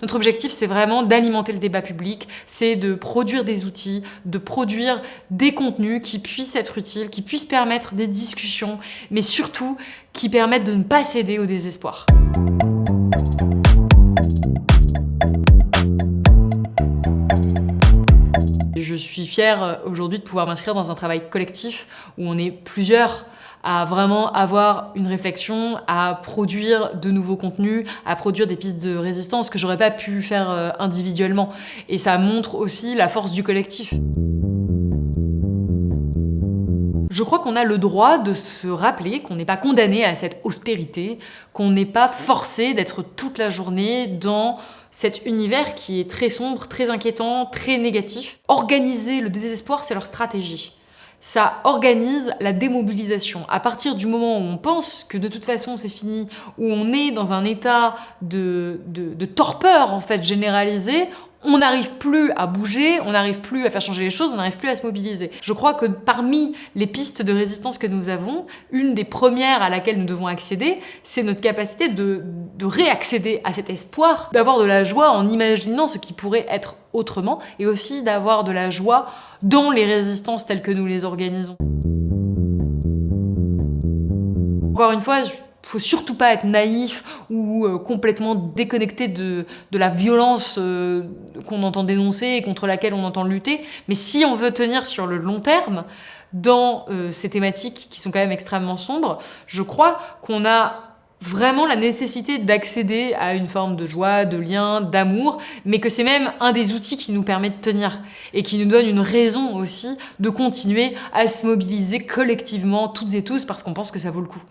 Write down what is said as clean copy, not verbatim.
Notre objectif, c'est vraiment d'alimenter le débat public, c'est de produire des outils, de produire des contenus qui puissent être utiles, qui puissent permettre des discussions, mais surtout qui permettent de ne pas céder au désespoir. Je suis fière aujourd'hui de pouvoir m'inscrire dans un travail collectif où on est plusieurs à vraiment avoir une réflexion, à produire de nouveaux contenus, à produire des pistes de résistance que j'aurais pas pu faire individuellement. Et ça montre aussi la force du collectif. Je crois qu'on a le droit de se rappeler qu'on n'est pas condamné à cette austérité, qu'on n'est pas forcé d'être toute la journée dans cet univers qui est très sombre, très inquiétant, très négatif. Organiser le désespoir, c'est leur stratégie. Ça organise la démobilisation. À partir du moment où on pense que de toute façon c'est fini, où on est dans un état de torpeur en fait généralisé, on n'arrive plus à bouger, on n'arrive plus à faire changer les choses, on n'arrive plus à se mobiliser. Je crois que parmi les pistes de résistance que nous avons, une des premières à laquelle nous devons accéder, c'est notre capacité de réaccéder à cet espoir, d'avoir de la joie en imaginant ce qui pourrait être autrement, et aussi d'avoir de la joie dans les résistances telles que nous les organisons. Encore une fois, faut surtout pas être naïf ou complètement déconnecté de la violence qu'on entend dénoncer et contre laquelle on entend lutter. Mais si on veut tenir sur le long terme, dans ces thématiques qui sont quand même extrêmement sombres, je crois qu'on a vraiment la nécessité d'accéder à une forme de joie, de lien, d'amour, mais que c'est même un des outils qui nous permet de tenir et qui nous donne une raison aussi de continuer à se mobiliser collectivement, toutes et tous, parce qu'on pense que ça vaut le coup.